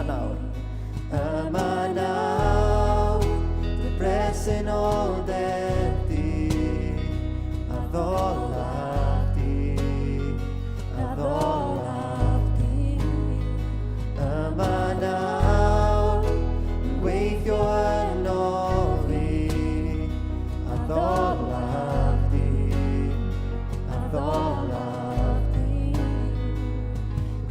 nawr, dy bresyn o derdi, a ddolar di, a ddolar di. Yma nawr, yn gweithio yn oli, a ddolar di, a ddolar di.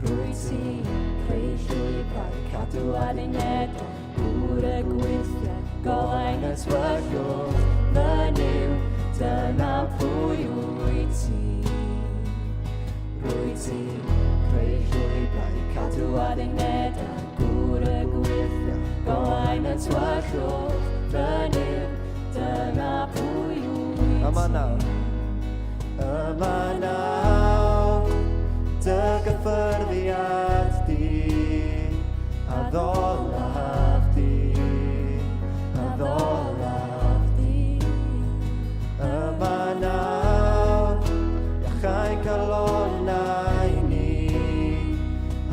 Rwyt ti'n creu llwybrau, cadw ar unedau, gŵr y gweithio, golau y twyrgwr, fynyw, dyna pwy wyt ti. Rwyt ti'n creu llwybrau, cadw ar unedau, gŵr y gweithio, golau y twyrgwr, fynyw, dyna pwy wyt ti. Yma nawr, dy gyffyrddiad di, a ddolar di, a ddolar di. Yma nawr, iachau calonnau ni,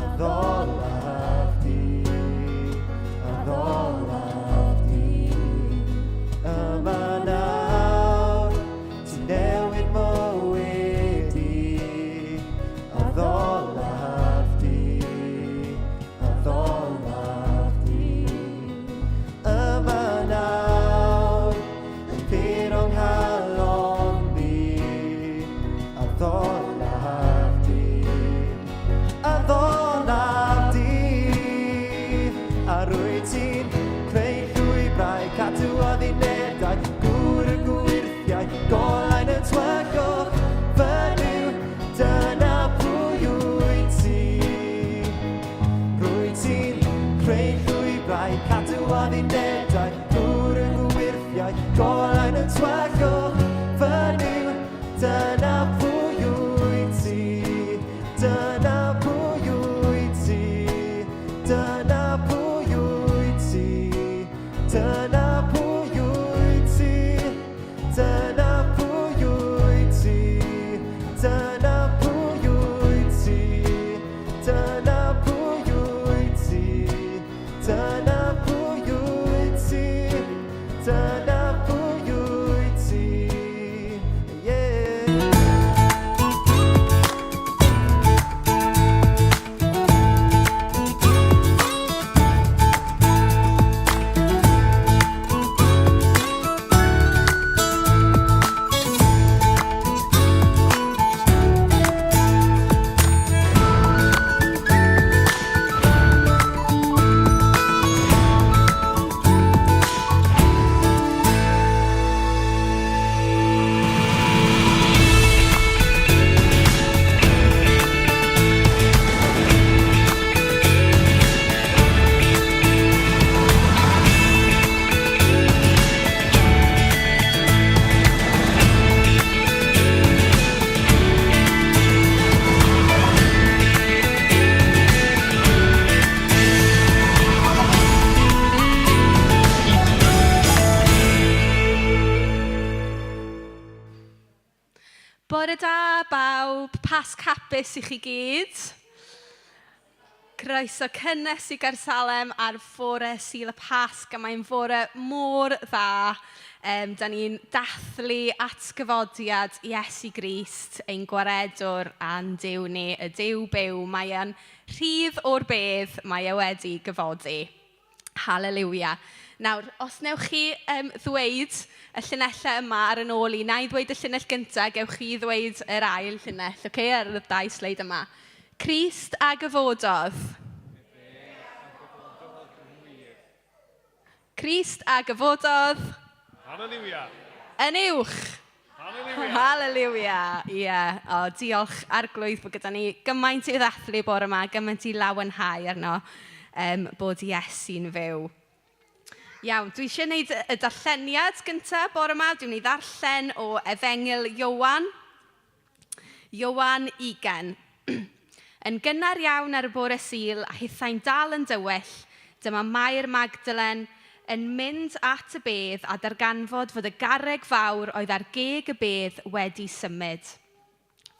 a ddolar di, a ddolar di. Yma nawr, ti'n newid mywyd i, a ddolar di, a ddolar di. Yma nawr, yn pyr o'n nghalon fi, a ddolar di, a ddolar di. A rwyt ti'n creu llwybrau, cadw o ddinedau, gŵr y gwirthiau, golau yn twygwch, fynyw, dyna pwy wyt ti. Rwyt ti'n creu llwybrau, cadw o ddinedau, gŵr y gwirthiau, golau yn twygwch, fynyw, dyna pwy wyt ti. Dyna pwy wyt ti. Dyna pwy wyt ti. Dyna pwy wyt ti. Dyna pwy wyt ti. Dyna pwy wyt ti. Dyna pwy wyt ti. Dyna pwy wyt ti. Dyna pwy wyt ti. Yeah. Bore da bawb, Pasg hapus i chi gyd. Croeso cynnes i Gersalem ar fore Sul y Pasg, a mae'n fore mor dda. Da ni'n dathlu atgyfodiad Iesu Grist, ein gwaredwr a'n Duw ni, y Duw byw. Mae e'n rhydd o'r bedd, mae e wedi gyfodi. Halleluia. Nawr, os newch chi ddweud y llinellau yma ar yn ôl i, na i ddweud y llinell gyntaf, gewch chi ddweud yr ail llinell, ar y dau sleid yma. Crist a gyfododd. Crist a gyfododd. Halleluia. Yn uwch. Halleluia. Halleluia. Ie. O, diolch arglwydd bod gyda ni gymaint i ddathlu bore yma, gymaint i lawenhau arno bod Iesu'n fyw. Iawn, dwi eisiau gwneud y darlleniad gyntaf bore yma. Dwi'n ei ddarllen o Efengyl Iowan. Iowan 20. Yn gynnar iawn ar y bore Sul, a hithau'n dal yn dywyll, dyma Mair Magdalen yn mynd at y bedd a darganfod fod y garreg fawr oedd ar geg y bedd wedi symud.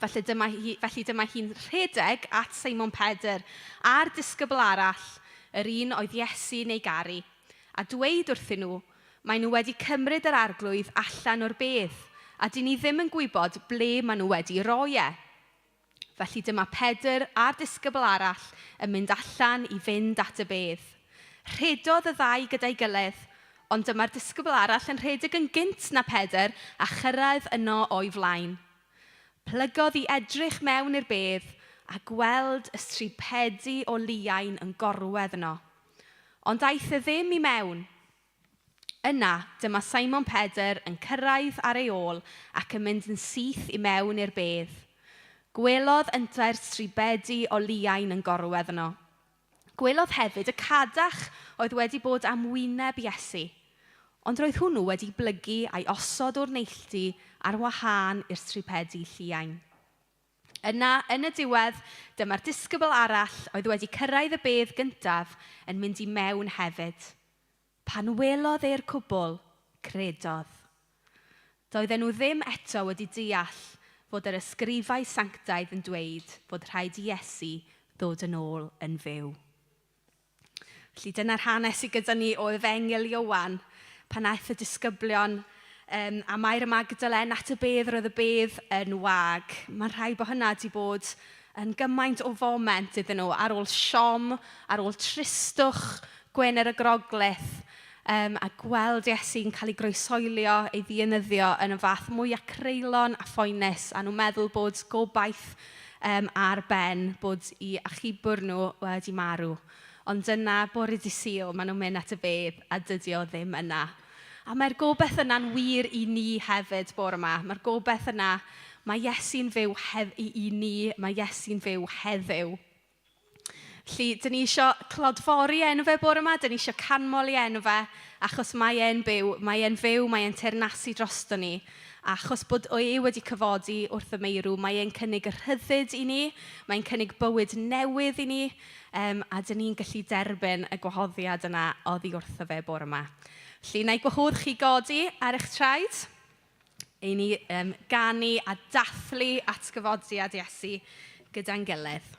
Felly dyma hi'n rhedeg at Seimon Pedr a'r disgybl arall yr un oedd Iesu'n ei garu, a dweud wrthyn nhw, maen nhw wedi cymryd yr arglwydd allan o'r bedd, a dyn ni ddim yn gwybod ble maen nhw wedi roi e. Felly dyma Pedr a'r disgybl arall yn mynd allan i fynd at y bedd. Rhedodd y ddau gyda'i gilydd, ond dyma'r disgybl arall yn rhedeg yn gynt na Pedr a chyrraedd yno o'i flaen. Plygodd i edrych mewn i'r bedd a gweld y stripedi o liain yn gorwedd yno. Ond aeth e ddim i mewn. Yna, dyma Simon Pedr yn cyrraedd ar ei ôl ac yn mynd yn syth i mewn i'r bedd. Gwelodd ynta'r stribedi o liain yn gorwedd yno. Gwelodd hefyd y cadach oedd wedi bod am wyneb Iesu, ond roedd hwnnw wedi blygu a'i osod o'r neilltu ar wahân i'r stribedi lliain. Yna, yn y diwedd, dyma'r disgybl arall oedd wedi cyrraedd y bedd gyntaf yn mynd i mewn hefyd. Pan welodd e'r cwbl, credodd. Doedden nhw ddim eto wedi deall fod yr ysgrifau sanctaidd yn dweud fod rhaid i Iesu ddod yn ôl yn fyw. Felly dyna'r hanes sy gyda ni o Efengyl Iowan, pan aeth y disgyblion a Mair Magdalen at y bedd, roedd y bedd yn wag. Mae'n rhaid bod hynna wedi bod yn gymaint o foment iddyn nhw ar ôl siom, ar ôl tristwch Gwener y Groglith, a gweld Iesu'n cael ei groesoelio, ei ddienyddio yn y fath mwy acreulon a phoenus, a nhw'n meddwl bod gobaith ar ben, bod i achubwr nhw wedi marw. Ond yna, bore dydd Sul, maen nhw'n mynd at y bedd a dydy o ddim yna. A mae'r gobaith yna'n wir i ni hefyd bore yma. Mae'r gobaith yna, mae Iesu'n fyw i ni, mae Iesu'n fyw heddiw. Felly, dyn ni eisiau clodfori enw fe bore yma, dyn ni eisiau canmol i enw fe, achos mae e'n fyw, mae e'n teyrnasu drosto ni. Achos bod e wedi cyfodi wrth y meirw, mae e'n cynnig y rhyddid i ni, mae'n cynnig bywyd newydd i ni, a dyn ni'n gallu derbyn y gwahoddiad yna oddi wrtho fe bore yma. Felly, na i gwahodd chi godi ar eich traed, i ni ganu a dathlu atgyfodiad Iesu gyda'n gilydd.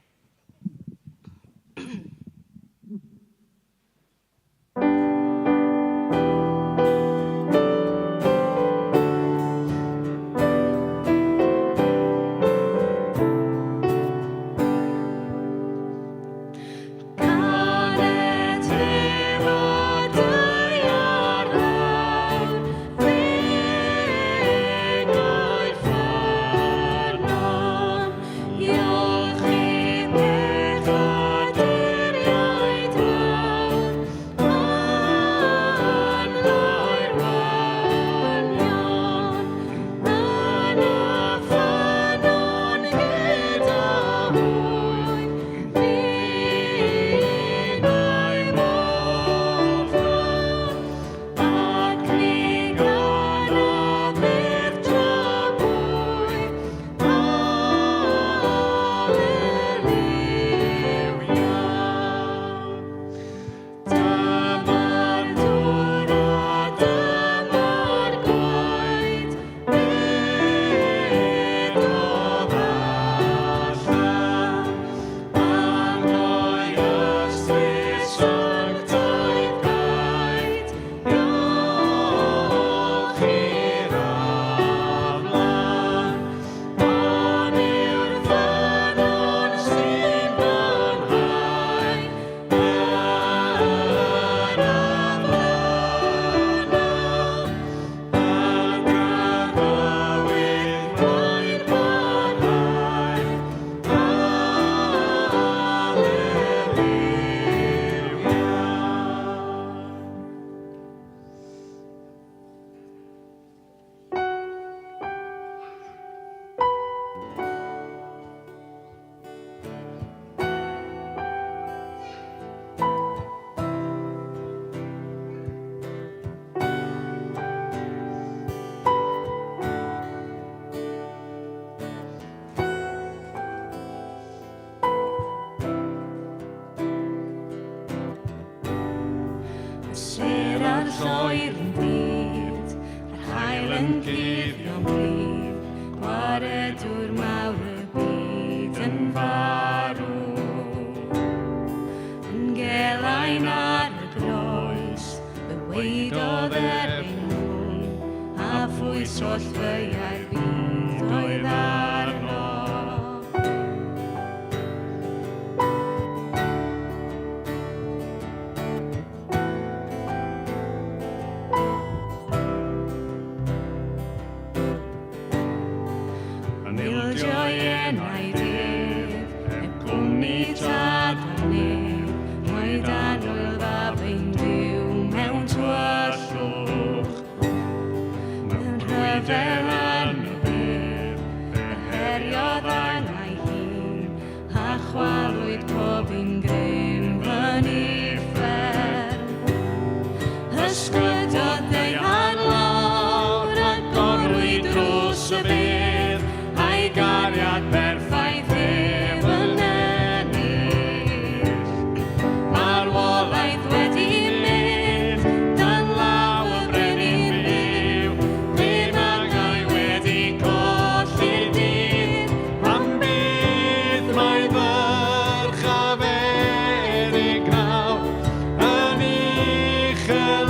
Lloer yn byd, yr hael yn guddio'n glir, gwaredwr mawr y byd yn farw. Yn gelau sallfeuau'r byd oedd arno. Yn ildio enau dydd, gwmni tad a neb, roedd anwyl fab ein diw mewn tywyllwch. Mewn rhyfel yn y bydd, heriodd angau hun, a chwalwyd pob un grym yn ei fferm. Ysgrydodd ei hanlawr a gorwyd drws y bydd, a'i gariad berffaith ef yn ennill. Mae'r wolaeth wedi mynd, dan law y brenin byw, bydd angau wedi colli'r dydd, am bydd mae fyrch a fer ei gnaw, yn uchel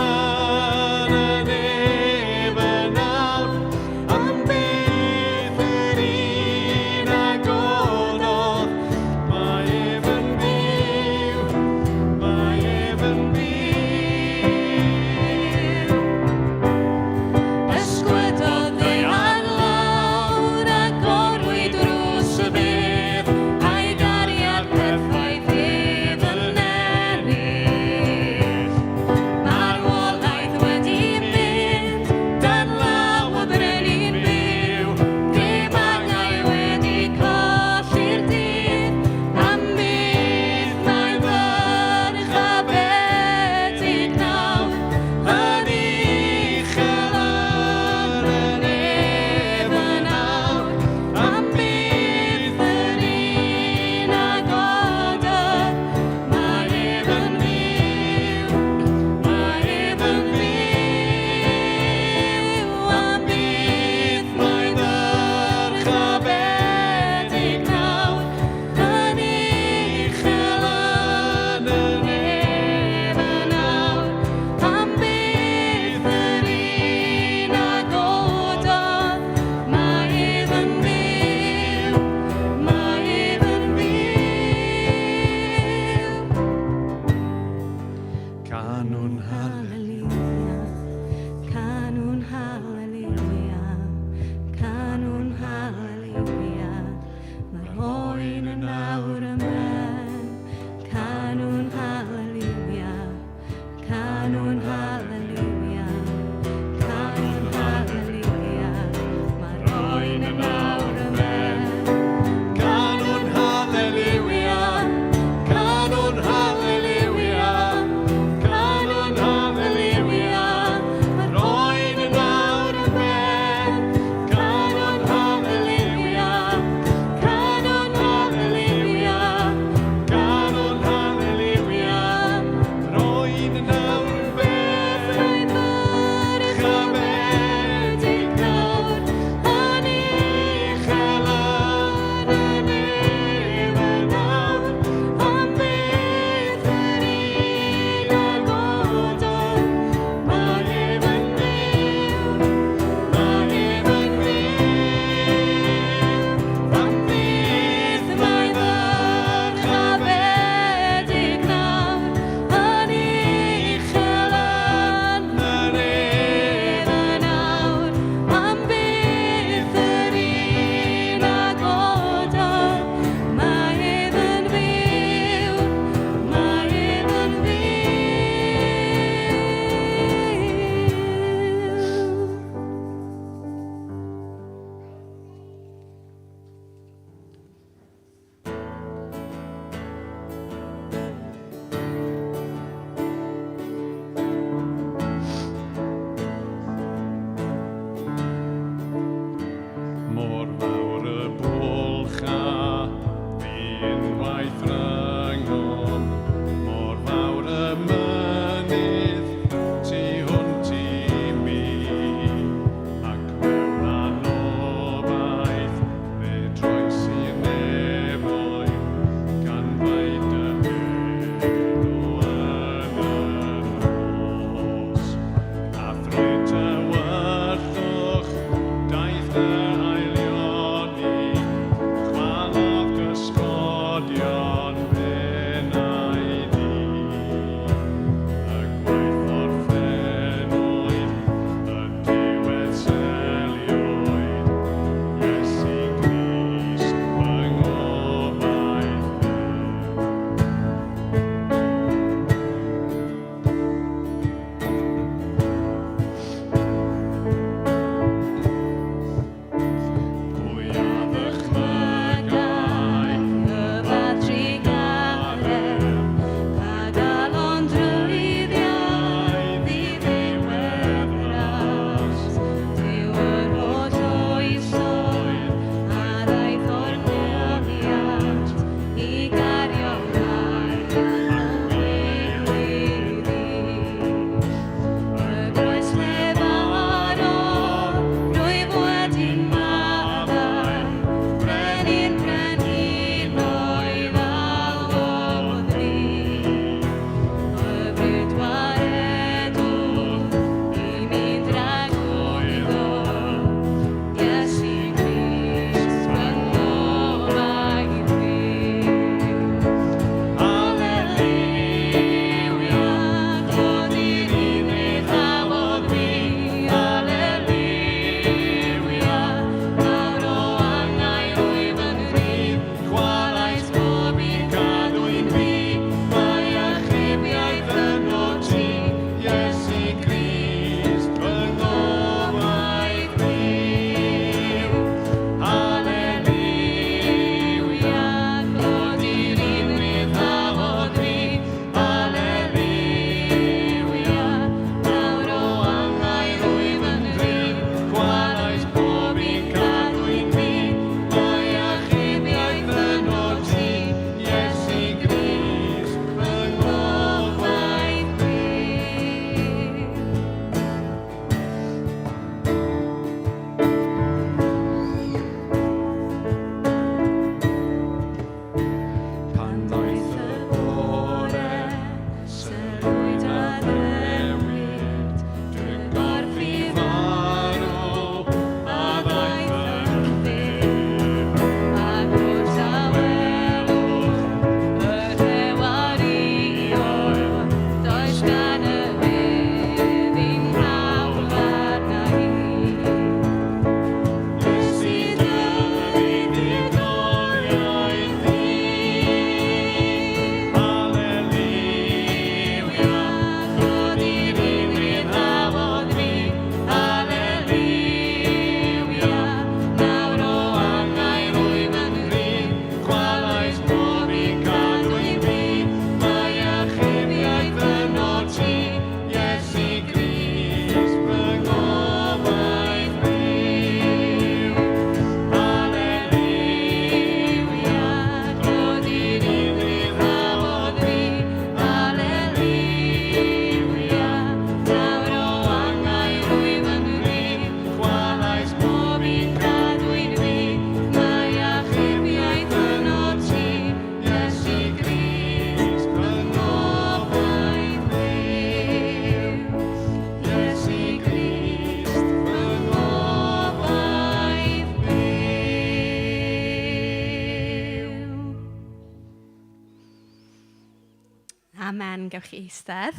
Amen, gewch chi eistedd.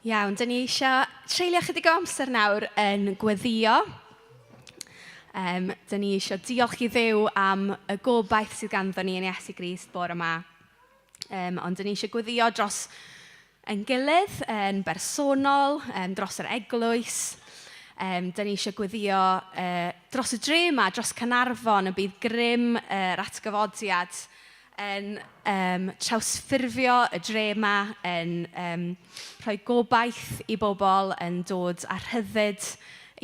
Iawn, dyn ni eisiau treulio chydig o amser nawr yn gweddio. Dyn ni eisiau diolch i Dduw am y gobaith sydd ganddo ni yn Iesu Grist bore yma. Ond dyn ni eisiau gweddio dros ein gilydd, yn bersonol, dros yr eglwys. Dyn ni eisiau gweddio dros y dre yma, dros Caernarfon, y bydd grym yr atgyfodiad yn trawsffurfio y dre yma, yn rhoi gobaith i bobl, yn dod â rhyddid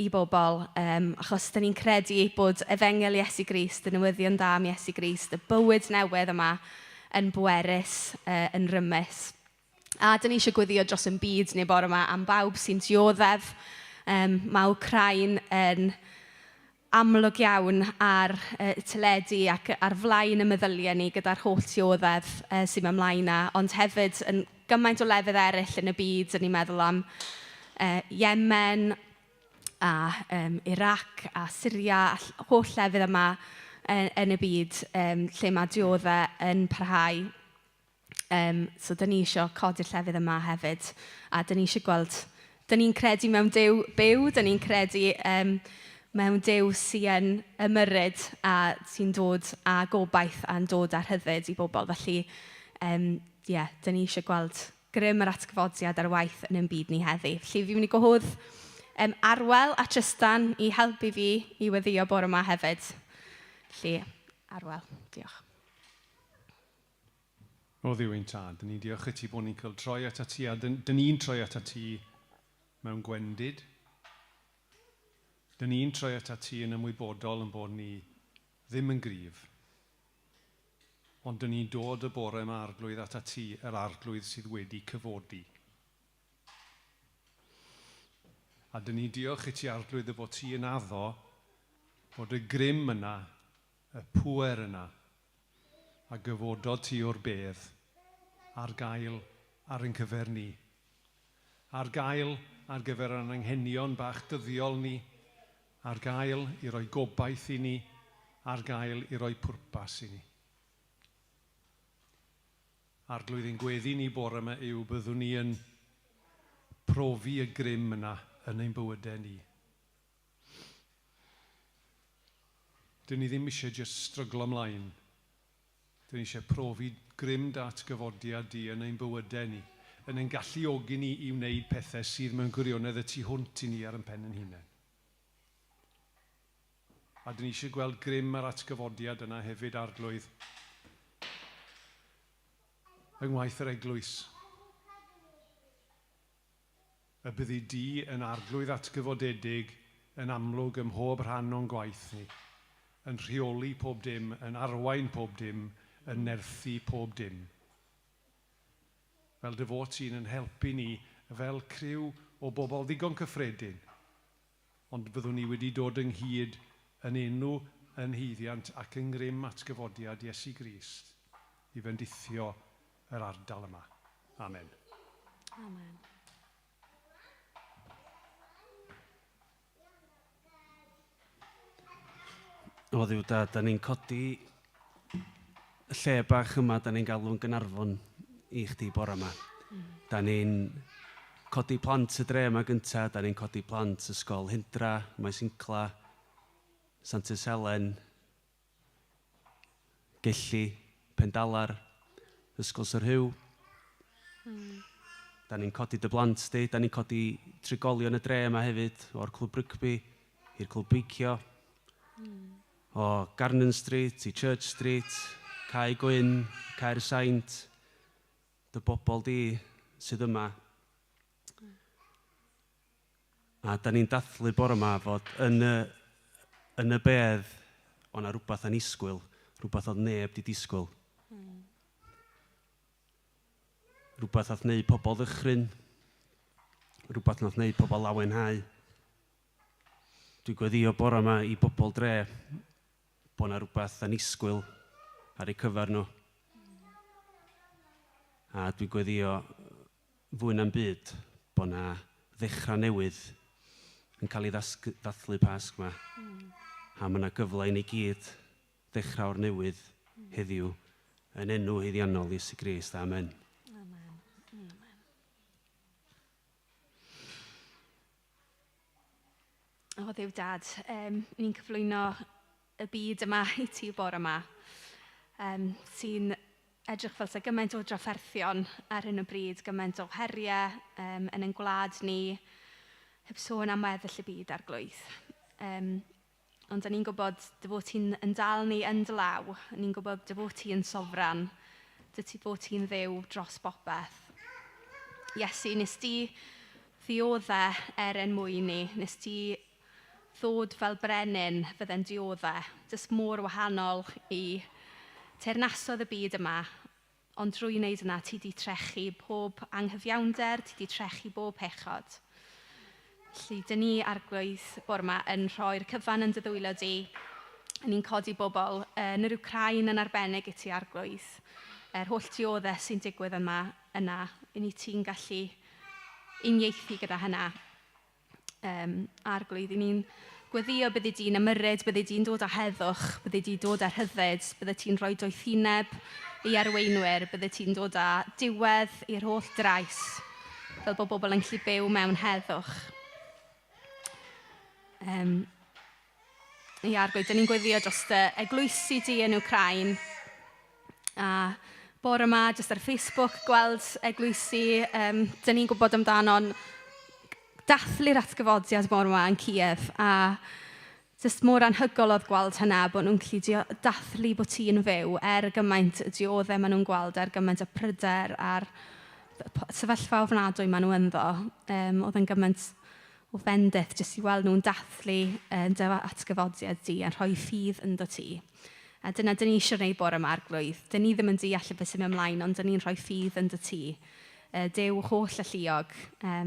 i bobl, achos dyn ni'n credu bod efengel Iesu Grist, y newyddion da am Iesu Grist, y bywyd newydd yma yn bwerus, yn rymus. A dyn ni eisiau gweddio dros yn byd neu bore yma am bawb sy'n dioddef. Mae Wcrain yn amlwg iawn ar teledu ac ar flaen y meddyliau ni gyda'r holl dioddef sy'n ymlaen yna, ond hefyd yn gymaint o lefydd eraill yn y byd. Dyn ni'n meddwl am Yemen a Iraq a Syria, a holl lefydd yma yn y byd lle mae dioddau yn parhau. So dyn ni eisiau codi'r llefydd yma hefyd, a dyn ni eisiau gweld, dyn ni'n credu mewn Duw byw, dyn ni'n credu mewn Duw sy'n ymyrryd a sy'n dod â gobaith a'n dod â rhyddid i bobl. Felly, dyn ni eisiau gweld grym yr atgyfodiad ar waith yn ein byd ni heddi. Felly, fi'n mynd i gwahodd Arwel a Tristan i helpu fi i weddio bore yma hefyd. Felly, Arwel, diolch. O Dduw ein tad, dyn ni diolch i ti bod ni'n cael troi at ti, a dyn ni'n troi at ti mewn gwendid. Dyn ni'n troi at ti yn ymwybodol yn bod ni ddim yn gryf. Ond dyn ni'n dod y bore yma arglwydd at ti, yr arglwydd sydd wedi cyfodi. A dyn ni diolch i ti arglwydd y bod ti yn addo, bod y grym yna, y pŵer yna, a gyfodod ti o'r bedd, ar gael ar ein cyfer ni. Ar gael ar gyfer yn anghenion bach dyddiol ni, ar gael i roi gobaith i ni, ar gael i roi pwrpas i ni. Arglwydd ein gweddi ni bore yma yw byddwn ni yn profi y grym yna yn ein bywydau ni. Dyn ni ddim eisiau just stryglo ymlaen. Dyn ni eisiau profi grym datgyfodiad di yn ein bywydau ni, yn ein galluogi ni i wneud pethau sydd mewn gwirionedd y tu hwnt i ni ar yn pen yn hunain. A dyn ni eisiau gweld grym yr atgyfodiad yna hefyd arglwydd yng ngwaith yr eglwys. Y byddi di yn arglwydd atgyfodedig yn amlwg ym mhob rhan o'n gwaith ni, yn rheoli pob dim, yn arwain pob dim, yn nerthu pob dim. Fel dy fod ti'n yn helpu ni fel criw o bobl ddigon cyffredin, ond byddwn ni wedi dod ynghyd yn enw, yn hyddiant ac yn grym atgyfodiad Iesu Grist i fendithio yr ardal yma. Amen. Amen. O Dduw Dad, da ni'n codi y lle bach yma, da ni'n galw'n Gaernarfon i chdi bore yma. Da ni'n codi plant y dre yma gyntaf, da ni'n codi plant ysgol Hindra, Maes Incla, Santes Helen, Gelli, Pendalar, Ysgol Syrhyw. Da ni'n codi dy blant di, da ni'n codi trigolion y dre yma hefyd, o'r clwb rygbi i'r clwb beicio. O Garnon Street i Church Street, Cae Gwyn, Caer Saint, dy bobl di sydd yma. A da ni'n dathlu bore yma fod yn y bedd o na rhywbeth anisgwyl, rhywbeth oedd neb di disgwyl. Rhywbeth oedd wneud pobl ddychryn, rhywbeth oedd wneud pobl lawenhau. Dwi'n gweddio bore yma i bobl dre bod na rhywbeth anisgwyl ar eu cyfer nhw. A dwi'n gweddio fwy na'n byd bod na ddechrau newydd yn cael ei ddathlu Pasg yma. A mae yna gyfle i ni gyd ddechrau o'r newydd heddiw yn enw heddiannol Iesu Grist. Amen. O Dduw Dad, ni'n cyflwyno y byd yma i ti bore yma, sy'n edrych fel sa gymaint o drafferthion ar hyn o bryd, gymaint o heriau yn ein gwlad ni, heb sôn am weddill y byd arglwydd. Ond da ni'n gwybod dy fod ti'n yn dal ni yn dy law, ni'n gwybod dy fod ti'n sofran, dy fod ti'n ddew dros bopeth. Iesu, nes ti ddioddau mwyn ni, nes ti ddod fel brenin fydde'n dioddau, jyst mor wahanol i teyrnasodd y byd yma, ond drwy wneud yna ti di trechu pob anghyfiawnder, ti di trechu bob pechod. Felly, dyn ni arglwydd bore yma yn rhoi'r cyfan yn dy ddwylo di. Ni'n codi bobl yn yr Wcrain yn arbennig i ti arglwydd. Holl dioddau sy'n digwydd yna, i ni ti'n gallu uniaethu gyda hynna. Arglwydd, i ni'n gweddio bydde di'n ymyrryd, bydde di'n dod â heddwch, bydde di'n dod â rhyddid, bydde ti'n rhoi doethineb i arweinwyr, bydde ti'n dod â diwedd i'r holl drais, fel bod bobl yn gallu byw mewn heddwch. Arglwydd, dyn ni'n gweddio dros dy eglwysi di yn Wcrain, a bore yma, jyst ar Facebook, gweld eglwysi, dyn ni'n gwybod amdano'n dathlu'r atgyfodiad bore yma yn Kiev, a jyst mor anhygol oedd gweld hynna, bod nhw'n gallu dathlu bod ti'n fyw, gymaint y dioddau maen nhw'n gweld, gymaint y pryder a'r sefyllfa ofnadwy maen nhw ynddo. Oedd yn gymaint o fendith jyst i weld nhw'n dathlu dy atgyfodiad di a'n rhoi ffydd ynddo ti. A dyna dyn ni eisiau gwneud bore yma arglwydd. Dyn ni ddim yn deall beth sy'n mynd ymlaen, ond dyn ni'n rhoi ffydd ynddo ti. Dew holl y lluog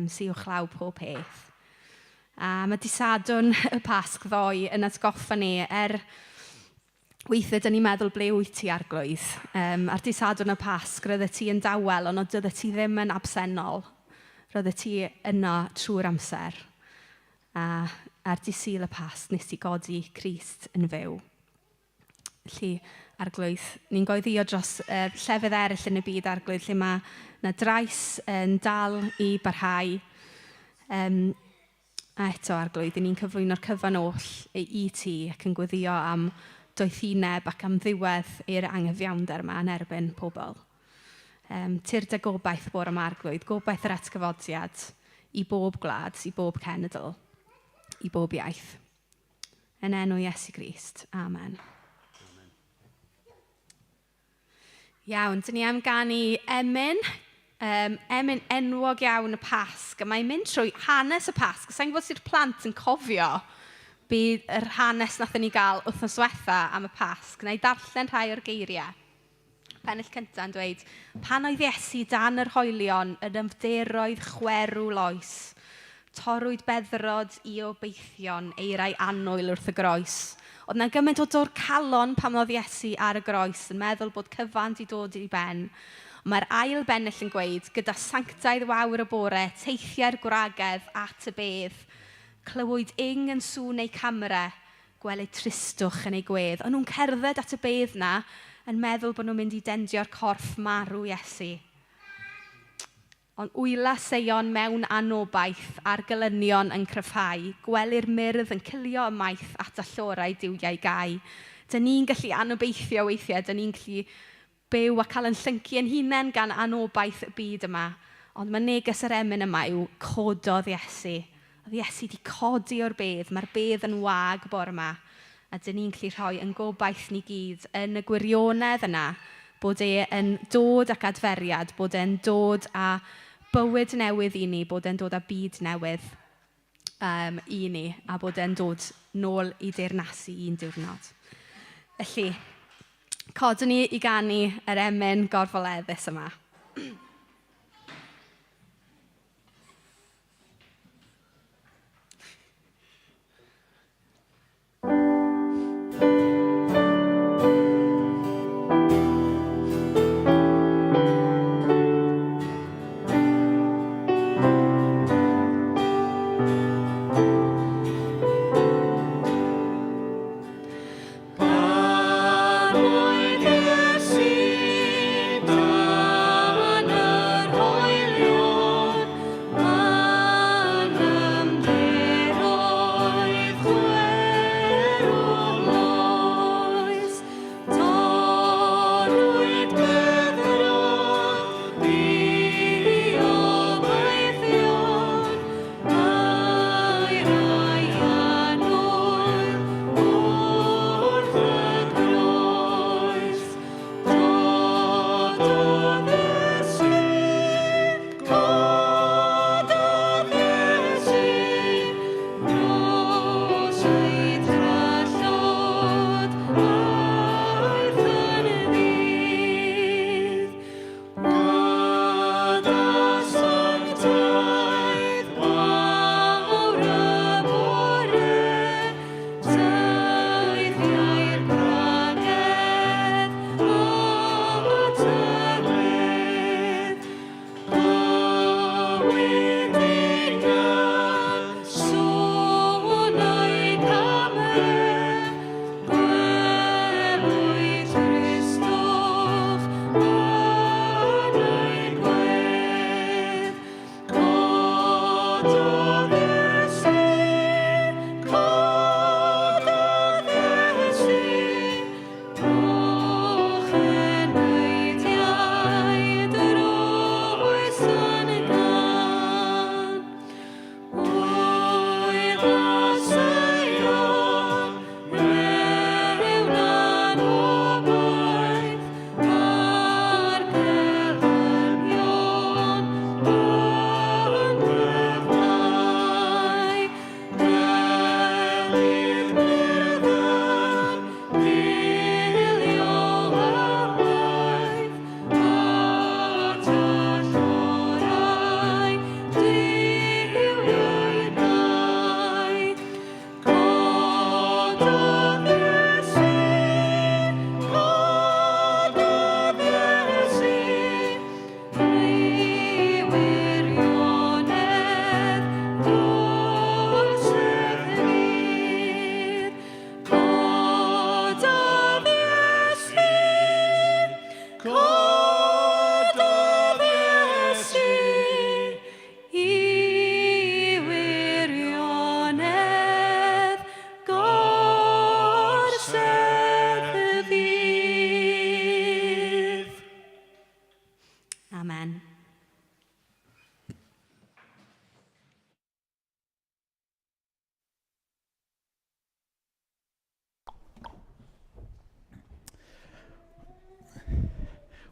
sy'n chlaw pob peth. A mae disadwn y Pasg ddoe yn atgoffa ni weithiau dyn ni'n meddwl ble wyt ti arglwydd. Ar disadwn y Pasg roeddet ti yn dawel, ond roeddet ti ddim yn absennol. Roeddet ti yno trwy'r amser. A ar Dydd Sul y Pasg nes ti godi Crist yn fyw. Felly, arglwydd, ni'n goeddio dros llefydd eraill yn y byd arglwydd, lle mae yna drais yn dal i barhau. A eto arglwydd, ni'n cyflwyno'r cyfan oll i ti ac yn gweddio am doethineb ac am ddiwedd i'r anghyfiawnder yma yn erbyn pobl. Tir dy gobaith bore yma arglwydd, gobaith yr atgyfodiad i bob gwlad, i bob cenedl, i bob iaith. Yn enw Iesu Grist. Amen. Iawn, dyn ni am ganu emyn. Emyn enwog iawn y Pasg. Mae'n mynd trwy hanes y Pasg. Sa'n gwybod sy'r plant yn cofio bydd yr hanes nathon ni gael wythnos diwetha am y Pasg. Neu darllen rhai o'r geiriau. Pennill cyntaf yn dweud, pan oedd Iesu dan yr hoelion yn ymfderoedd chwerw loes, torwyd beddrod i obeithion eirau annwyl wrth y groes. Oedd yna gymaint o dor calon pan oedd Iesu ar y groes yn meddwl bod cyfan di dod i ben. Mae'r ail bennill yn gweud, gyda sanctaidd wawr y bore, teithio'r gwragedd at y bedd. Clywyd yn sŵn ei camera, gwelyd tristwch yn ei gwedd. O'n nhw'n cerdded at y bedd na yn meddwl bod nhw'n mynd i dendio'r corff marw Iesu. Ond wyla seion mewn anobaith a'r gelynion yn cryfhau, gwely'r myrdd yn cilio y maith at allorau diwiau gau. Dyn ni'n gallu anobeithio weithiau, dyn ni'n gallu byw a cael yn llyncu yn hunain gan anobaith y byd yma. Ond mae neges yr emyn yma yw cododd Iesu. Oedd Iesu wedi codi o'r bedd, mae'r bedd yn wag bore yma. A dyn ni'n gallu rhoi yn gobaith ni gyd yn y gwirionedd yna, bod e'n dod ac adferiad, bod e'n dod a bywyd newydd i ni, bod e'n dod â byd newydd i ni, a bod e'n dod nôl i deyrnasu un diwrnod. Felly, codwn ni i ganu yr emyn gorfoleddus yma.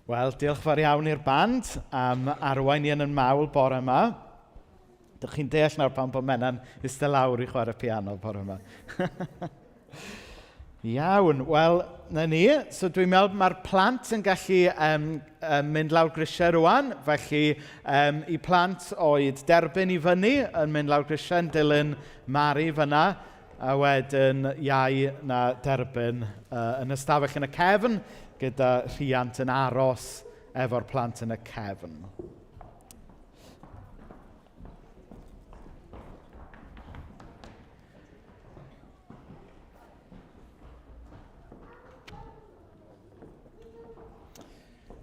Wel, diolch fawr iawn i'r band am arwain i yn mawl bore yma. Dych chi'n deall nawr pan bod Mena'n iste lawr i chwarae piano bore yma. Iawn, wel, na ni. So dwi'n meddwl mae'r plant yn gallu mynd lawr grisiau rwan. Felly, i plant oed derbyn i fyny yn mynd lawr grisiau yn dilyn Mari fyna. A wedyn iau na derbyn yn ystafell yn y cefn gyda rhiant yn aros efo'r plant yn y cefn.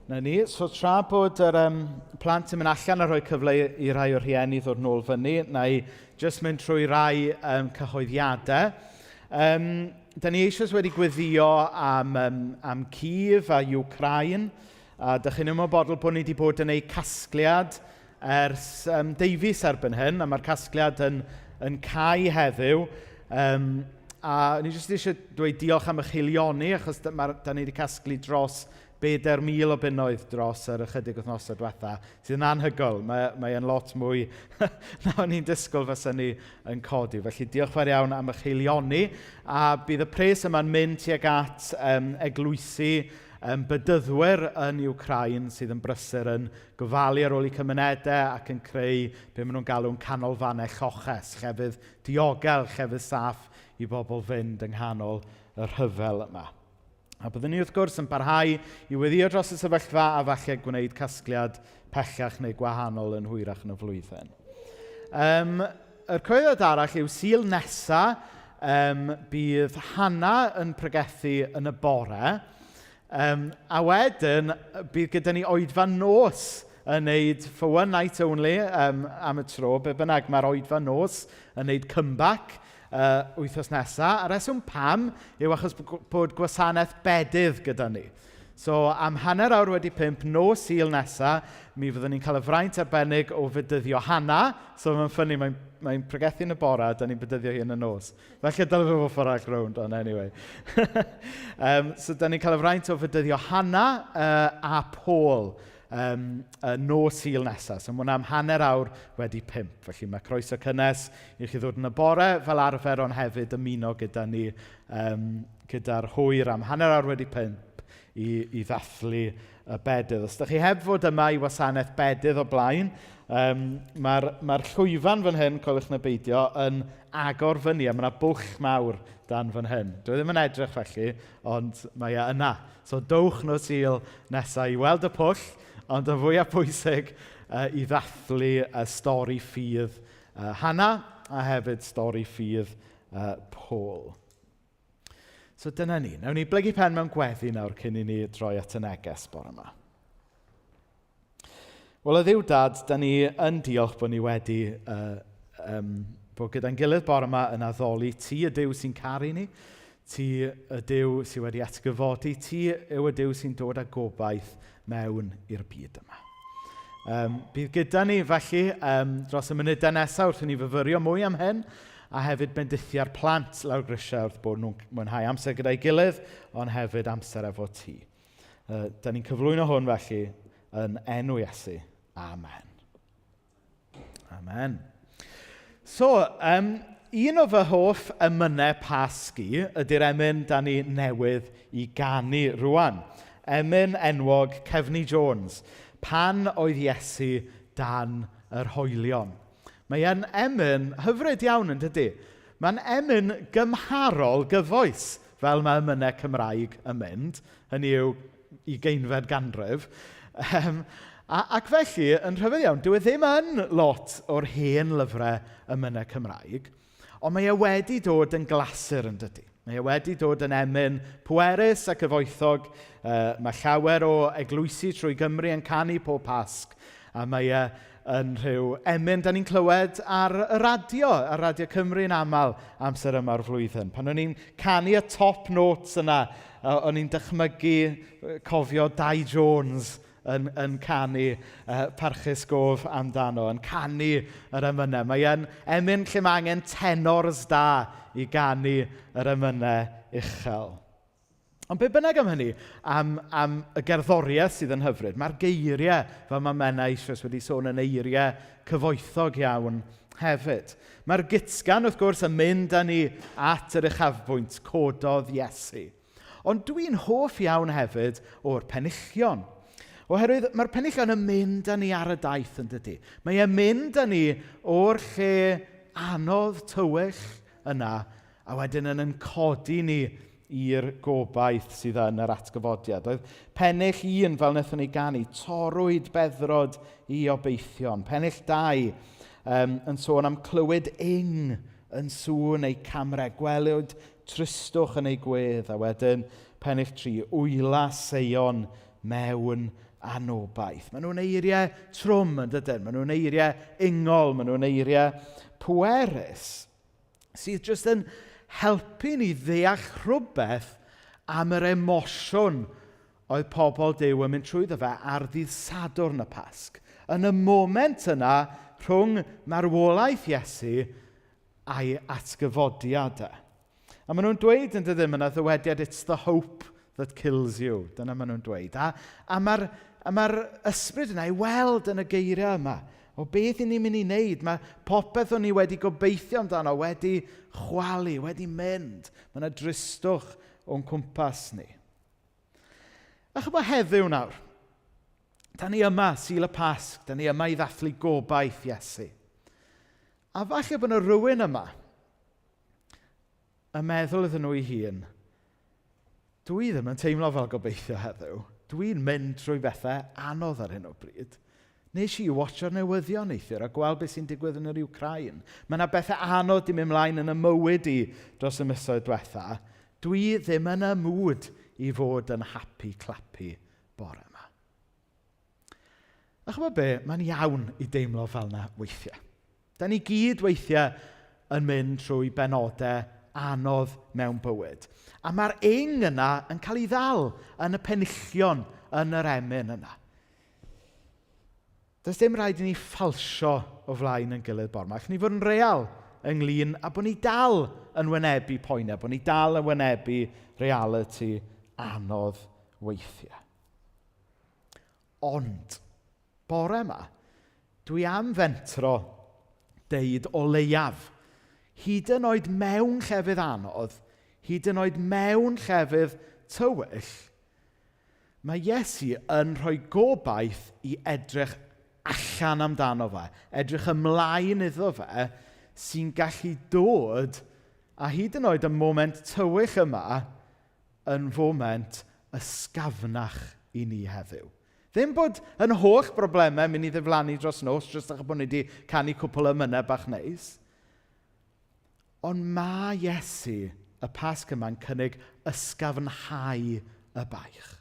Na ni, so tra bod yr plant yn mynd allan a rhoi cyfle i rai o'r rhieni ddod nôl fyny, na i jyst mynd trwy rai cyhoeddiadau. Da ni eisiau wedi gweddio am Kiev a Ukraine, a dych chi'n ymwybodol bod ni wedi bod yn ei casgliad ers deufis erbyn hyn, a mae'r casgliad yn cau heddiw. A ni jyst eisiau dweud diolch am eich heilioni, achos da ni wedi casglu dros 4,000 o bunnoedd dros yr ychydig wythnosau diwetha, sydd yn anhygoel. Mae'n lot mwy na o'n i'n disgwyl fysa ni yn codi. Felly diolch fawr iawn am eich heilioni. A bydd y pres yma'n mynd tuag at eglwysu bedyddwyr yn Ukraine sydd yn brysur yn gofalu ar ôl eu cymunedau ac yn creu be maen nhw'n galw'n canolfannau lloches, llefydd diogel, llefydd saff i bobl fynd yng nghanol y rhyfel yma. A byddwn ni wrth gwrs yn parhau i weddio dros y sefyllfa a falle gwneud casgliad pellach neu gwahanol yn hwyrach yn y flwyddyn. Yr cyhoeddiad arall yw Sul nesa, bydd Hannah yn pregethu yn y bore, a wedyn bydd gyda ni oedfa nos yn neud for one night only am y tro, be bynnag mae'r oedfa nos yn neud comeback wythnos nesaf. A reswm pam yw achos bod gwasanaeth bedydd gyda ni. So am 4:05 nos Sul nesaf, mi fyddwn ni'n cael y fraint arbennig o fydyddio Hannah. So mae'n ffynnu, mae'n pregethu yn y bore, da ni'n bydyddio hi yn y nos. Felly dylai fe fod ffordd rownd, ond anyway. So da ni'n cael y fraint o fydyddio Hannah a Paul nos Sul nesaf. So mae'n am 4:05. Felly mae croeso cynnes i chi ddod yn y bore fel arfer, ond hefyd ymuno gyda ni gyda'r hwyr am 4:05 i ddathlu y bedydd. Os ydych chi heb fod yma i wasanaeth bedydd o blaen, mae'r llwyfan fan hyn, coelwch na beidio, yn agor fyny, a mae yna bwlch mawr dan fan hyn. Dwi ddim yn edrych felly, ond mae e yna. So dowch nos Sul nesaf i weld y pwll, ond yn fwyaf pwysig i ddathlu y stori ffydd Hannah a hefyd stori ffydd Paul. So dyna ni. Nawn ni blygu pen mewn gweddi nawr cyn i ni droi at y neges bore yma. Wel, y Dduw Dad, da ni yn diolch bod ni wedi bod gyda'n gilydd bore yma yn addoli ti y Duw sy'n caru ni, ti y Duw sy'n wedi atgyfodi, ti yw y Duw sy'n dod â gobaith mewn i'r byd yma. Bydd gyda ni felly dros y munudau nesaf wrth i ni fyfyrio mwy am hyn, a hefyd bendithiau'r plant lawr grisiau wrth bod nhw'n mwynhau amser gyda'i gilydd, ond hefyd amser efo ti. Da ni'n cyflwyno hwn felly yn enw Iesu. Amen. Amen. So, un o fy hoff emynau Pasgu ydy'r emyn da ni newydd i ganu rwan. Emyn enwog Cefni Jones. Pan oedd Iesu dan yr hoelion. Mae'n emyn hyfryd iawn yn dydy. Mae'n emyn gymharol gyfoes, fel mae emynau Cymraeg yn mynd. Hynny yw 20 ganrif. Ac felly, yn rhyfedd iawn, dyw e ddim yn lot o'r hen lyfrau emynau Cymraeg, ond mae e wedi dod yn glasur yn dydy. Mae e wedi dod yn emyn pwerus ac cyfoethog. Mae llawer o eglwysi trwy Gymru yn canu pob Pasg, a mae e yn rhyw emyn da ni'n clywed ar y radio Cymru yn aml amser yma'r flwyddyn. Pan o'n i'n canu y top notes yna, o'n i'n dychmygu cofio Dai Jones yn canu parchus gof amdano, yn canu yr emynau. Mae'n emyn lle mae angen tenors da i ganu yr emynau uchel. Ond be bynnag am hynny, am y gerddoriaeth sydd yn hyfryd, mae'r geiriau fel mae Menna eisoes wedi sôn yn eiriau cyfoethog iawn hefyd. Mae'r gitsgan wrth gwrs yn mynd â ni at yr uchafbwynt cododd Iesu. Ond dwi'n hoff iawn hefyd o'r penillion. Oherwydd mae'r penillion yn mynd â ni ar y daith yn dydy. Mae e'n mynd â ni o'r lle anodd tywych yna a wedyn yn codi ni i'r gobaith sydd yn yr atgyfodiad. Oedd pennill un fel wnaethon ni ganu, torwyd beddrod i obeithion. Pennill 2 yn sôn am clywed ing yn sŵn ei camre, gwelwyd tristwch yn ei gwedd, a wedyn pennill 3, wyla seion mewn anobaith. Maen nhw'n eiriau trwm yn dydyn, maen nhw'n eiriau ungol, maen nhw'n eiriau pwerus, sydd jyst yn helpu ni ddeall rhywbeth am yr emosiwn oedd pobl Duw yn mynd trwyddo fe ar ddydd Sadwrn y Pasg. Yn y moment yna, rhwng marwolaeth Iesu a'i atgyfodiadau. A maen nhw'n dweud yn dydyn, yna ddywediad, it's the hope that kills you. Dyna maen nhw'n dweud. A mae'r ysbryd yna i weld yn y geiriau yma. O beth i ni'n mynd i wneud? Mae popeth o'n ni wedi gobeithio amdano, wedi chwalu, wedi mynd. Mae yna dristwch o'n cwmpas ni. A chybod heddiw nawr, da ni yma, Sul y Pasg, da ni yma i ddathlu gobaith Iesu. A falle bod yna rhywun yma, y meddwl iddyn nhw ei hun, dwi ddim yn teimlo fel gobeithio heddiw. Dwi'n mynd trwy bethau anodd ar hyn o bryd. Nes i watsio'r newyddion neithiwr a gweld beth sy'n digwydd yn yr Ukraine. Mae yna bethau anodd i mynd mlaen yn y mywyd i dros y misoedd diwetha. Dwi ddim yn y mwyd i fod yn happy clappy bore yma. A chybod be, mae'n iawn i deimlo fel yna weithiau. Da ni gyd weithiau yn mynd trwy benodau anodd mewn bywyd. A mae'r ing yna yn cael ei ddal yn y penillion yn yr emyn yna. Does dim rhaid i ni ffalsio o flaen yn gilydd bore yma. Allwn ni fod yn real ynglyn a bod ni dal yn wynebu poenau, bod ni dal yn wynebu reality anodd weithiau. Ond, bore yma, dwi am fentro deud o leiaf, hyd yn oed mewn llefydd anodd, hyd yn oed mewn llefydd tywyll, mae Iesu yn rhoi gobaith i edrych allan amdano fe, edrych ymlaen iddo fe, sy'n gallu dod, a hyd yn oed y moment tywych yma, yn foment ysgafnach i ni heddiw. Ddim bod yn holl broblemau mynd i ddiflannu dros nos, jyst achos bod ni wedi canu cwpl o mynau bach neis. Ond mae Iesu, y Pasg yma'n cynnig ysgafnhau y baich.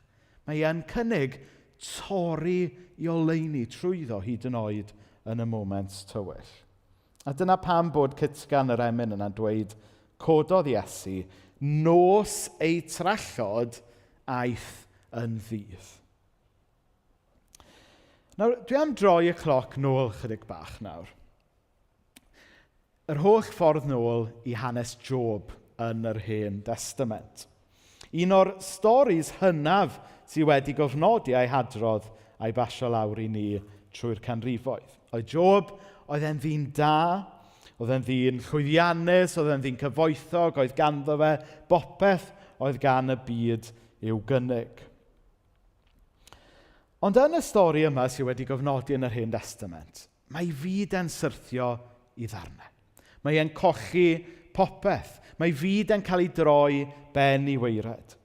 Mae e'n cynnig torri i oleuni trwyddo hyd yn oed yn y moment tywyll. A dyna pam bod cytgan yr emyn yna'n dweud, cododd Iesu, nos ei trallod aeth yn ddydd. Nawr, dwi am droi y cloc nôl chydig bach nawr. Yr holl ffordd nôl i hanes Job yn yr Hen Testament. Un o'r storis hynaf sydd wedi gofnodi a'i hadrodd a'i basio lawr i ni trwy'r canrifoedd. Oedd Job, oedd e'n ddyn da, oedd e'n ddyn llwyddiannus, oedd e'n ddyn cyfoethog, oedd ganddo fe bopeth oedd gan y byd i'w gynnig. Ond yn y stori yma sydd wedi gofnodi yn yr Hen Testament, mae fyd e'n syrthio i ddarnau. Mae e'n colli popeth. Mae fyd e'n cael ei droi ben i weired.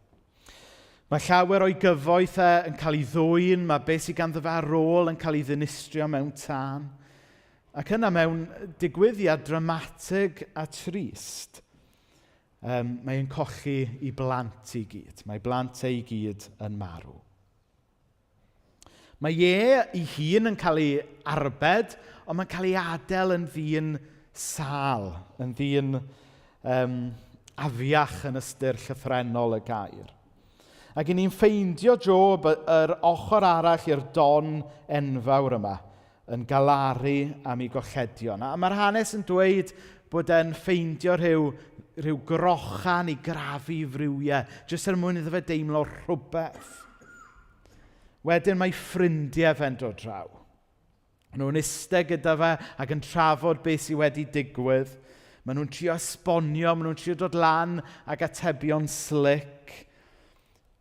Mae llawer o'i gyfoeth yn cael ei ddwyn, mae beth sydd ganddo fe ar ôl yn cael ei ddinistrio mewn tân. Ac yna mewn digwyddiad dramatig a trist, mae'n colli ei blant i gyd. Mae blant ei gyd yn marw. Mae ei hun yn cael ei arbed, ond mae'n cael ei adael yn ddyn sal, yn ddyn afiach yn ystyr llythrenol y gair. Ac ni'n ffeindio Job yr ochr arall i'r don enfawr yma, yn galaru am ei golledion. A mae'r hanes yn dweud bod e'n ffeindio rhyw grochan i grafu frywiau, jyst er mwyn iddo fe deimlo rhywbeth. Wedyn mae ffrindiau fe'n dod draw. Maen nhw'n eistedd gyda fe ac yn trafod beth sydd wedi digwydd. Maen nhw'n trio esbonio, maen nhw'n trio dod lan ac atebion slick.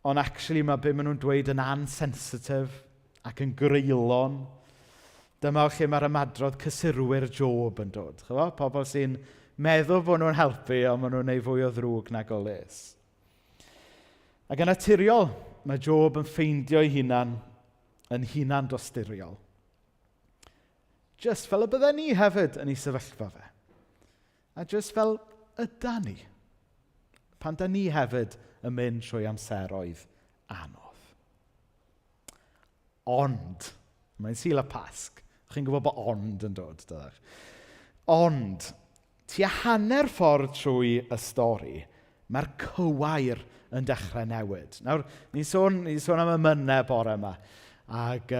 Ond actually mae be maen nhw'n dweud yn ansensitif ac yn greulon. Dyma lle mae'r ymadrodd cysurwyr Job yn dod. Chyfo? Pobl sy'n meddwl bod nhw'n helpu, ond maen nhw'n neud fwy o ddrwg nag o les. Ac yn naturiol, mae Job yn ffeindio ei hunan yn hunan dosturiol. Just fel y bydden ni hefyd yn ei sefyllfa fe. A just fel yda ni. Pan da ni hefyd yn mynd trwy amseroedd anodd. Ond, mae'n Sul y Pasg. Chi'n gwybod bod ond yn dod, dydych. Ond, tua hanner ffordd trwy y stori, mae'r cywair yn dechrau newid. Nawr, ni'n sôn am y mynnau bore yma. Ac,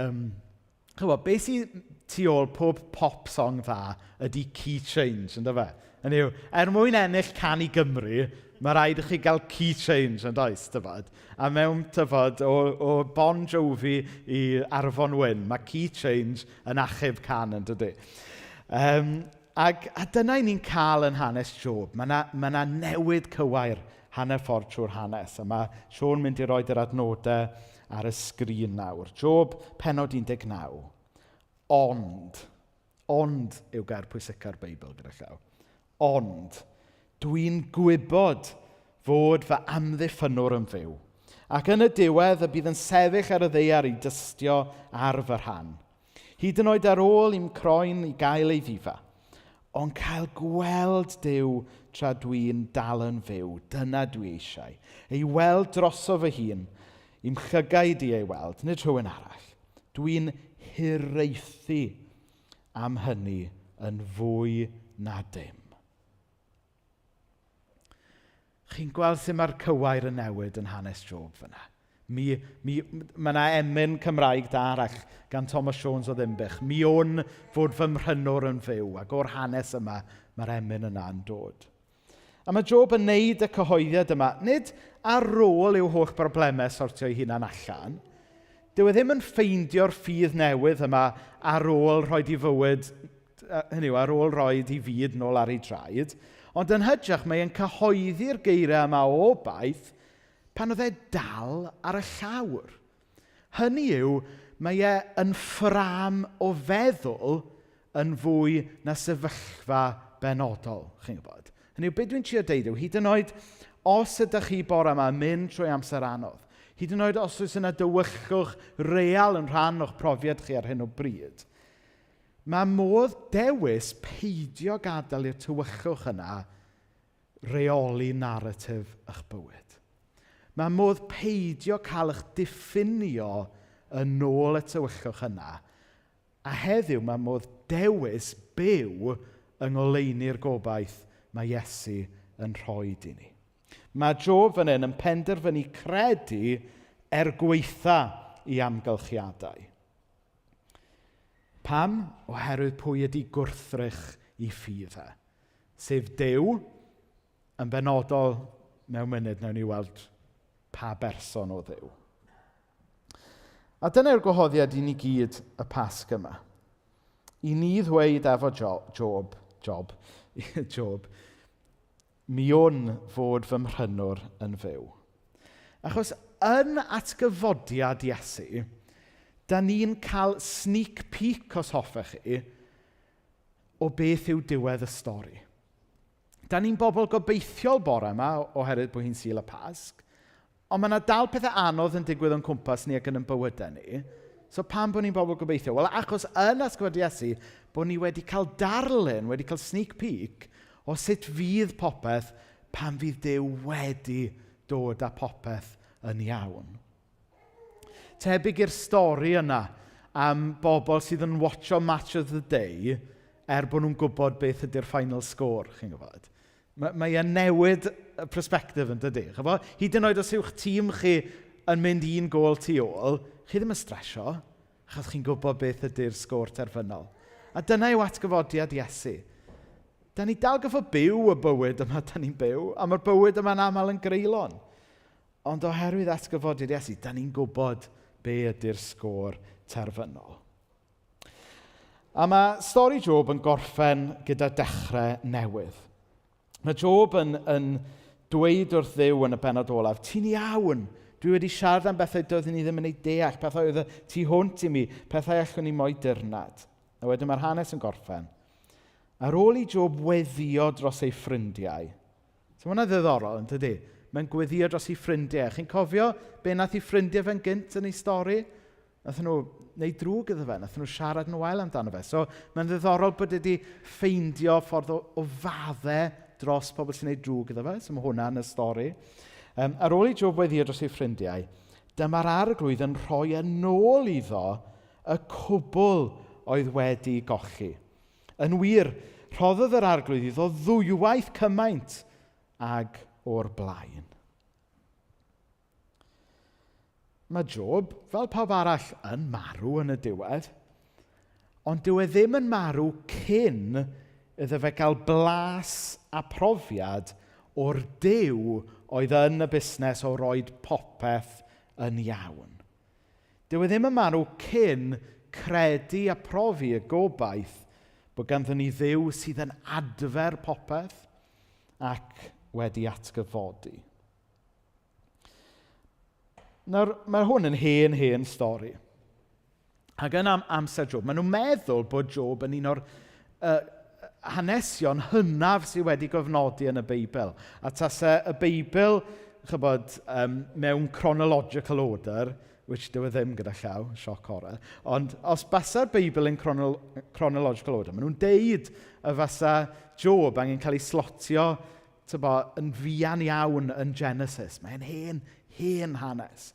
chybod, beth sy'n tu ôl pob pop song dda ydy key change, ynddo fe? Hynny yw, mwyn ennill Can i Gymru, mae rhaid i chi gael key change yn does, tyfod. A mewn tyfod o Bon Jovi i Arfon Wyn, mae key change yn achub can yn dydy. A dyna ni'n cael yn hanes Job. Mae na newid cywair hanner ffordd trwy'r hanes. A mae Siôn mynd i roi'r adnodau ar y sgrin nawr. Job, pennod 19. Ond yw gair pwysica'r Beibl gyda llaw. Ond, dwi'n gwybod fod fy amddiffynwr yn fyw. Ac yn y diwedd y bydd yn sefyll ar y ddeiar i dystio ar fy rhan. Hyd yn oed ar ôl i'm croen i gael ei ddifa. Ond cael gweld Duw tra dwi'n dal yn fyw, dyna dwi eisiau. Ei weld droso fy hun, i'm llygaid i ei weld, nid rhywun arall. Dwi'n hiraethu am hynny yn fwy na dim. Chi'n gweld sut mae'r cywair yn newid yn hanes Job fyna. Mae yna emyn Cymraeg da arall gan Thomas Jones o Ddimbych. Mi o'n fod fy mhrynwr yn fyw, ac o'r hanes yma mae'r emyn yna'n dod. A mae Job yn neud y cyhoeddiad yma, nid ar ôl i'w holl broblemau sortio ei hunan allan. Dyw e ddim yn ffeindio'r ffydd newydd yma ar ôl rhoi i fywyd, hynny yw, ar ôl rhoi i fyd nôl ar ei draed, ond yn hytrach mae'n cyhoeddi'r geiriau yma o obaith pan oedd e dal ar y llawr. Hynny yw, mae e yn ffram o feddwl yn fwy na sefyllfa benodol, chi'n gwybod. Hynny yw, beth dwi'n trio deud yw, hyd yn oed os ydych chi bore yma mynd trwy amser anodd, hyd yn oed os oes yna dywyllwch real yn rhan o'ch profiad chi ar hyn o bryd, mae modd dewis peidio gadael i'r tywyllwch yna reoli naratif eich bywyd. Mae modd peidio cael eich diffinio yn ôl y tywyllwch yna, a heddiw mae modd dewis byw yng ngoleuni'r gobaith mae Iesu yn rhoi i ni. Mae Job fan hyn yn penderfynu credu gweitha i amgylchiadau. Pam? Oherwydd pwy ydy gwrthrych i ffydd e. Sef Duw, yn benodol mewn munud nawn ni weld pa berson o Dduw. A dyna'r gwahoddiad i ni gyd y Pasg yma. I ni ddweud efo Job, mi o'n fod fy mhrynwr yn fyw. Achos yn atgyfodiad Iesu, da ni'n cael sneak peek os hoffech chi o beth yw diwedd y stori. Da ni'n bobl gobeithiol bore yma oherwydd bod hi'n Sul y Pasg, ond mae yna dal pethau anodd yn digwydd o'n cwmpas ni ac yn bywydau ni. So pam bod ni'n bobl gobeithiol? Wel, achos yn atgyfodiad Iesu, bod ni wedi cael darlun, wedi cael sneak peek o sut fydd popeth pan fydd Duw wedi dod â popeth yn iawn. Tebyg i'r stori yna am bobl sydd yn watcho Match of the Day bod nhw'n gwybod beth ydy'r final score, chi'n gwybod. Mae e'n newid y perspectif yn dydy. Hyd yn oed os yw'ch tîm chi yn mynd un gôl tu ôl, chi ddim yn stresio, achos chi'n gwybod beth ydy'r sgôr terfynol. A dyna yw atgyfodiad Iesu. Da ni dal gyfo byw y bywyd yma da ni'n byw, a mae'r bywyd yma'n aml yn greulon. Ond oherwydd atgyfodiad Iesu, da ni'n gwybod be ydy'r sgôr terfynol. A mae stori Job yn gorffen gyda dechrau newydd. Mae Job yn dweud wrth Dduw yn y bennod olaf, ti'n iawn, dwi wedi siarad am bethau doeddwn ni ddim yn ei deall, pethau oedd tu hwnt i mi, pethau allwn ni moi dirnad. A wedyn mae'r hanes yn gorffen. Ar ôl i Job weddio dros ei ffrindiau. So mae'n ddiddorol, yn dydi? Mae'n gweddio dros ei ffrindiau. Chi'n cofio be nath ei ffrindiau fe'n gynt yn ei stori? Nath nhw wneud drwg iddo fe, nath nhw siarad yn wael amdano fe. So mae'n ddiddorol bod wedi ffeindio ffordd o faddau dros pobl sy'n gwneud drwg iddo fe. So mae hwnna yn y stori. Ar ôl i Job weddio dros ei ffrindiau, dyma'r arglwydd yn rhoi yn ôl iddo y cwbl oedd wedi gochi. Yn wir, rhoddodd yr arglwydd iddo ddwywaith cymaint ag o'r blaen. Mae Job, fel pawb arall, yn marw yn y diwedd, ond dyw e ddim yn marw cyn iddo fe gael blas a profiad o'r Duw oedd yn y busnes o roed popeth yn iawn. Dyw e ddim yn marw cyn credu a profi y gobaith bod ganddyn ni Dduw sydd yn adfer popeth ac wedi atgyfodi. Nawr, mae hwn yn hen stori. Ac yn amser Job, maen nhw'n meddwl bod Job yn un o'r hanesion hynaf sydd wedi gofnodi yn y Beibl. A tasau y Beibl, mewn chronological order, which dyw e ddim gyda llaw, sioc horror, ond os basa'r Beibl yn chronological order, maen nhw'n deud y fasa Job angen cael ei slotio yn fuan iawn yn Genesis. Mae'n hen hanes.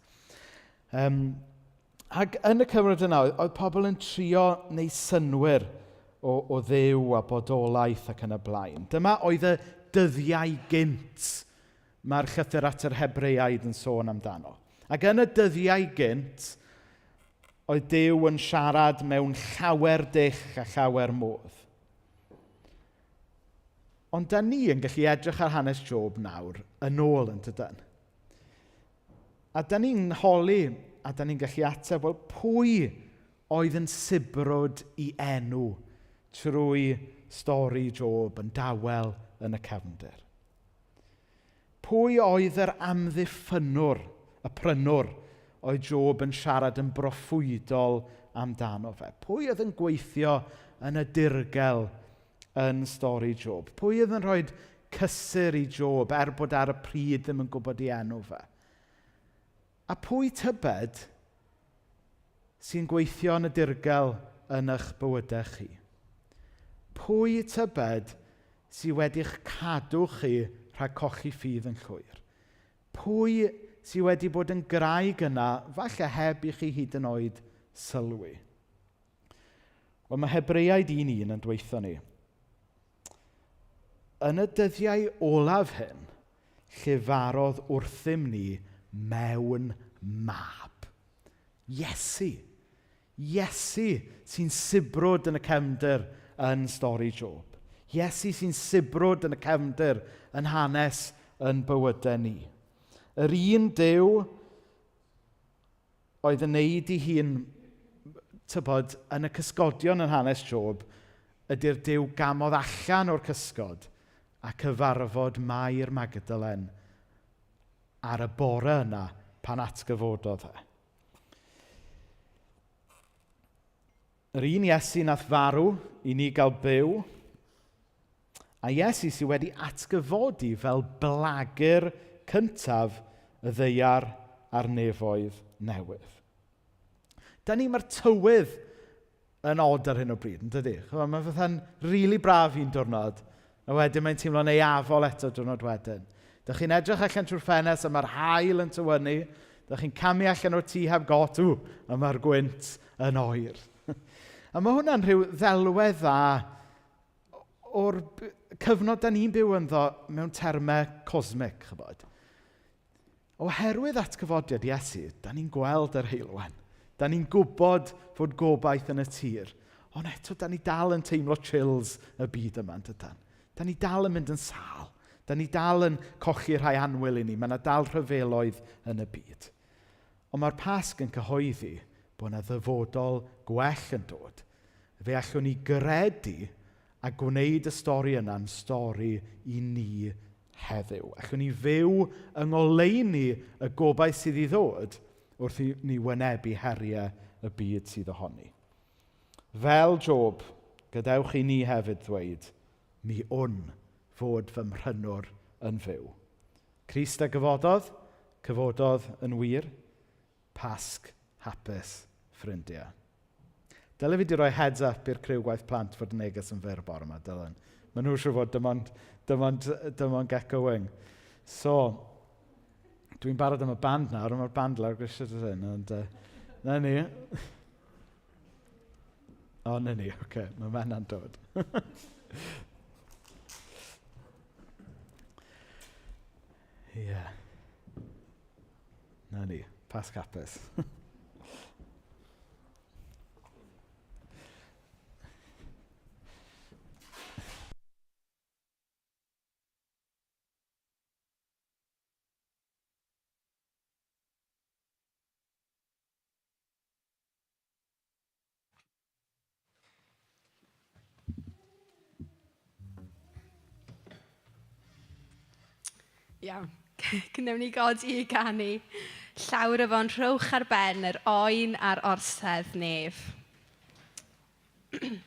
Ac yn y cyfnod yna, oedd pobl yn trio neu synwyr o Dduw a bodolaeth ac yn y blaen. Dyma oedd y dyddiau gynt mae'r llythyr at yr Hebreaid yn sôn amdano. Ac yn y dyddiau gynt, oedd Duw yn siarad mewn llawer dull a llawer modd. Ond da ni yn gallu edrych ar hanes Job nawr yn ôl yn dydyn. A da ni'n holi a da ni'n gallu ateb, wel, pwy oedd yn sibrwd i enw trwy stori Job yn dawel yn y cefndir? Pwy oedd yr amddiffynwr, y prynwr, oedd Job yn siarad yn broffwydol amdano fe? Pwy oedd yn gweithio yn y dirgel yn stori Job? Pwy oedd yn rhoi cysur i Job bod ar y pryd ddim yn gwybod ei enw fe? A pwy tybed sy'n gweithio yn y dirgel yn eich bywydau chi? Pwy tybed sydd wedi'ch cadw chi rhag cochi ffydd yn llwyr? Pwy sydd wedi bod yn graig yna, falle heb i chi hyd yn oed sylwi? Wel, mae Hebreaid 1:1 yn dweutho ni. Yn y dyddiau olaf hyn, llefarodd wrthym ni mewn mab. Iesu sy'n sibrwd yn y cefndir yn stori Job. Iesu sy'n sibrwd yn y cefndir yn hanes yn bywydau ni. Yr un Duw oedd yn neud ei hun, yn y cysgodion yn hanes Job, ydy'r Duw gamodd allan o'r cysgod a cyfarfod Mair Magdalen ar y bore yna pan atgyfododd e. Yr un Iesu nath farw i ni gael byw, a Iesu sydd wedi atgyfodi fel blagur cyntaf y ddeiar a'r nefoedd newydd. Da ni mae'r tywydd yn od ar hyn o bryd, yn dydi? Mae fatha'n rili braf i'n diwrnod, a wedyn mae'n teimlo'n eiafol eto diwrnod wedyn. Da chi'n edrych allan trwy'r ffenest a mae'r haul yn tywynnu, da chi'n camu allan o'r tŷ heb gotw a mae'r gwynt yn oer. A mae hwnna'n rhyw ddelwedd dda o'r cyfnod da ni'n byw ynddo mewn termau cosmic, chybod. Oherwydd atgyfodiad Iesu, da ni'n gweld yr heulwen. Da ni'n gwybod fod gobaith yn y tir. Ond eto, da ni dal yn teimlo chills y byd yma, yn dydyn. Da ni dal yn mynd yn sâl. Da ni dal yn cochi rhai anwyl i ni. Mae yna dal rhyfeloedd yn y byd. Ond mae'r Pasg yn cyhoeddi bod yna ddyfodol gwell yn dod. Fe allwn ni gyredu a gwneud y stori yna'n stori i ni heddiw. Allwn ni fyw yng ngoleuni y gobaith sydd i ddod wrth i ni wynebu heriau y byd sydd ohoni. Fel Job, gadewch i ni hefyd ddweud, mi wn fod fy mhrynwr yn fyw. Crist a cyfododd yn wir, Pasg hapus ffrindiau. Dyle fi di roi heads up i'r criw gwaith plant fod neges yn fyr bore yma, Dylan. Maen nhw'n siŵr fod dim ond gecko wing. So, dwi'n barod am y band nawr, mae'r band lawr grisiau dyn hyn, ond na ni. O, na ni, oce, mae menna'n dod. Ie. Na ni, Pasg hapus. Iawn. Cynnewn ni godi i ganu. Llawr y fo'n rhowch ar ben yr oen a'r orsedd nef. Ni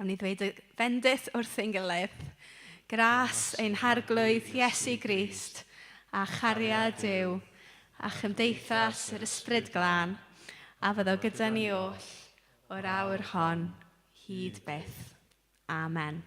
Gawn ni ddweud y bendith wrth ein gilydd. Gras ein harglwydd Iesu Grist, a chariad Duw, a chymdeithas yr ysbryd glân, a fyddo gyda ni oll o'r awr hon, hyd byth. Amen.